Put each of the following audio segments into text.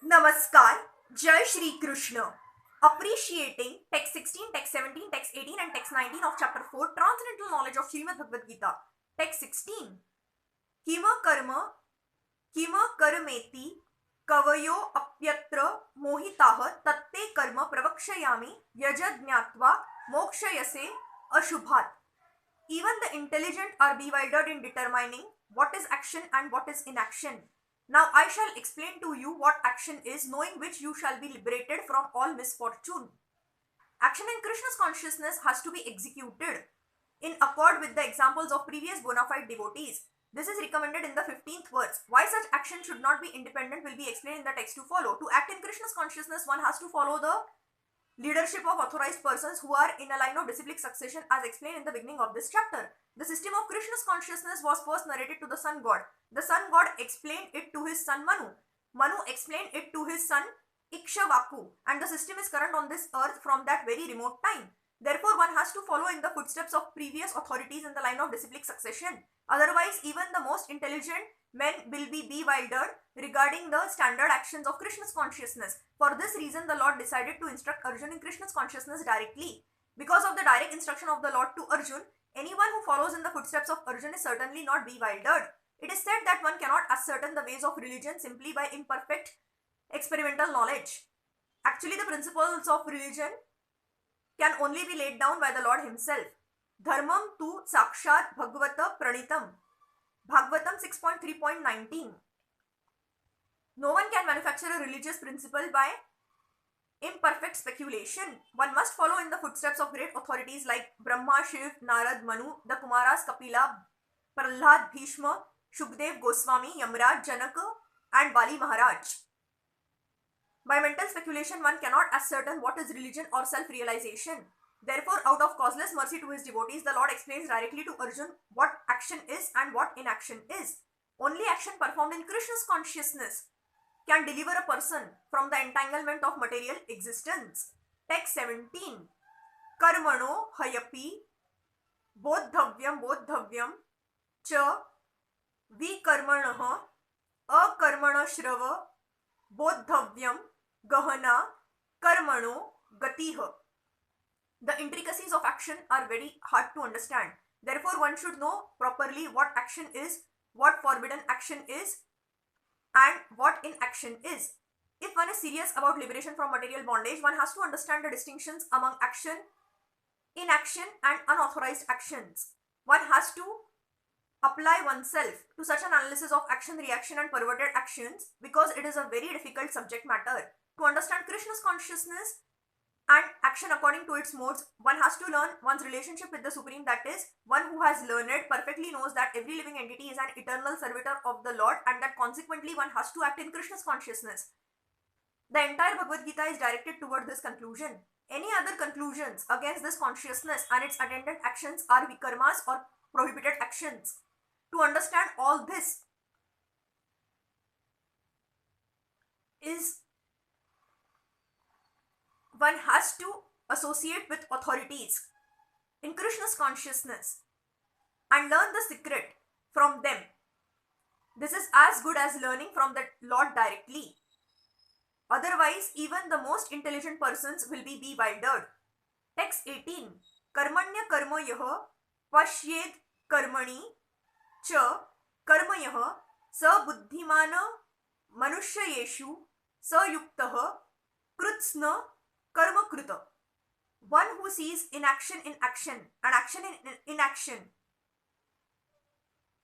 Namaskar, Jai Shri Krishna. Appreciating text 16, text 17, text 18 and text 19 of chapter 4, Transcendental Knowledge of Srimad Bhagavad Gita. Text 16. किम कर्मेति कवयो अप्यत्र मोहिताः तत्ते कर्म प्रवक्ष्यामि यजज् ज्ञात्वा मोक्षयसे अशुभात्. Even the intelligent are bewildered in determining what is action and what is inaction. Now I shall explain to you what action is, knowing which you shall be liberated from all misfortune. Action in Krishna's consciousness has to be executed in accord with the examples of previous bona fide devotees. This is recommended in the 15th verse. Why such action should not be independent will be explained in the text to follow. To act in Krishna's consciousness, one has to follow the leadership of authorized persons who are in a line of disciplic succession as explained in the beginning of this chapter. The system of Krishna's consciousness was first narrated to the sun god. The sun god explained it to his son Manu. Manu explained it to his son Ikshvaku, and the system is current on this earth from that very remote time. Therefore, one has to follow in the footsteps of previous authorities in the line of disciplic succession. Otherwise, even the most intelligent men will be bewildered regarding the standard actions of Krishna's consciousness. For this reason, the Lord decided to instruct Arjun in Krishna's consciousness directly. Because of the direct instruction of the Lord to Arjun, anyone who follows in the footsteps of Arjun is certainly not bewildered. It is said that one cannot ascertain the ways of religion simply by imperfect experimental knowledge. Actually, the principles of religion can only be laid down by the Lord himself. Dharmam tu sakshat bhagavata pranitam. Bhagavatam 6.3.19. No one can manufacture a religious principle by imperfect speculation. One must follow in the footsteps of great authorities like Brahma, Shiv, Narad, Manu, the Kumaras, Kapila, Prahlad, Bhishma, Shukdev Goswami, Yamraj, Janaka and Bali Maharaj. By mental speculation, one cannot ascertain what is religion or self-realization. Therefore, out of causeless mercy to his devotees, the Lord explains directly to Arjun what action is and what inaction is. Only action performed in Krishna's consciousness can deliver a person from the entanglement of material existence. Text 17. Karmano hayapi bodhavyam cha vikarmanah akarmanashrav bodhavyam gahana karmano gatiha. The intricacies of action are very hard to understand. Therefore, one should know properly what action is, what forbidden action is, and what inaction is. If one is serious about liberation from material bondage, one has to understand the distinctions among action, inaction, and unauthorized actions. One has to apply oneself to such an analysis of action, reaction, and perverted actions because it is a very difficult subject matter. To understand Krishna's consciousness and action according to its modes, one has to learn one's relationship with the Supreme. That is, one who has learned perfectly knows that every living entity is an eternal servitor of the Lord and that consequently one has to act in Krishna's consciousness. The entire Bhagavad Gita is directed toward this conclusion. Any other conclusions against this consciousness and its attendant actions are vikarmas or prohibited actions. To understand all this is one has to associate with authorities in Krishna's consciousness and learn the secret from them. This is as good as learning from the Lord directly. Otherwise, even the most intelligent persons will be bewildered. Text 18. Karmanya karma yaha pashyed karmani cha karma yaha sa buddhimana manushayeshu sa yuktah krutsna karma kruta. One who sees inaction in action and action in inaction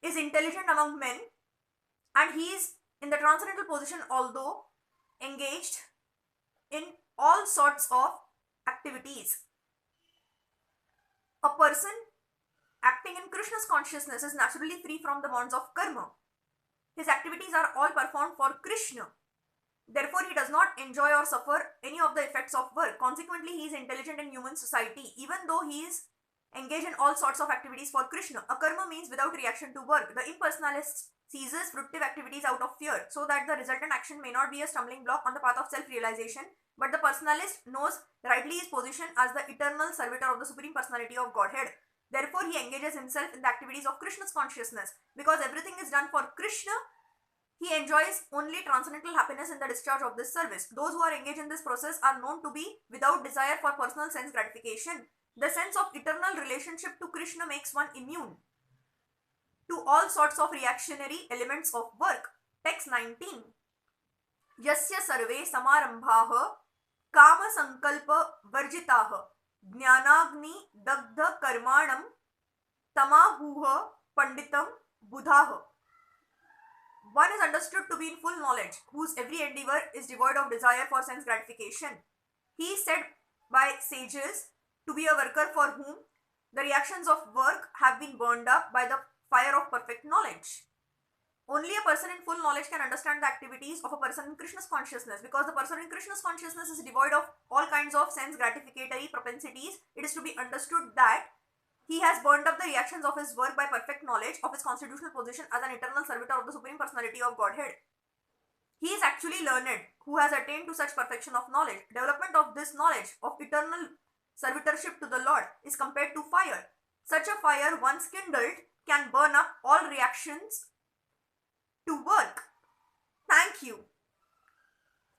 is intelligent among men, and he is in the transcendental position although engaged in all sorts of activities. A person acting in Krishna's consciousness is naturally free from the bonds of karma. His activities are all performed for Krishna. Therefore, he does not enjoy or suffer any of the effects of work. Consequently, he is intelligent in human society, even though he is engaged in all sorts of activities for Krishna. Akarma means without reaction to work. The impersonalist ceases fruitive activities out of fear, so that the resultant action may not be a stumbling block on the path of self-realization, but the personalist knows rightly his position as the eternal servitor of the Supreme Personality of Godhead. Therefore, he engages himself in the activities of Krishna's consciousness. Because everything is done for Krishna, He enjoys only transcendental happiness in the discharge of this service. Those who are engaged in this process are known to be without desire for personal sense gratification. The sense of eternal relationship to Krishna makes one immune to all sorts of reactionary elements of work. Text 19. यस्य सर्वे समारंभाः काम संकल्प वर्जिताः ज्ञानाग्नि दग्ध कर्माणं तमाहुः पंडितम बुधाः. One is understood to be in full knowledge, whose every endeavor is devoid of desire for sense gratification. He is said by sages to be a worker for whom the reactions of work have been burned up by the fire of perfect knowledge. Only a person in full knowledge can understand the activities of a person in Krishna's consciousness. Because the person in Krishna's consciousness is devoid of all kinds of sense gratificatory propensities, it is to be understood that he has burnt up the reactions of his work by perfect knowledge of his constitutional position as an eternal servitor of the Supreme Personality of Godhead. He is actually learned, who has attained to such perfection of knowledge. Development of this knowledge of eternal servitorship to the Lord is compared to fire. Such a fire, once kindled, can burn up all reactions to work. Thank you.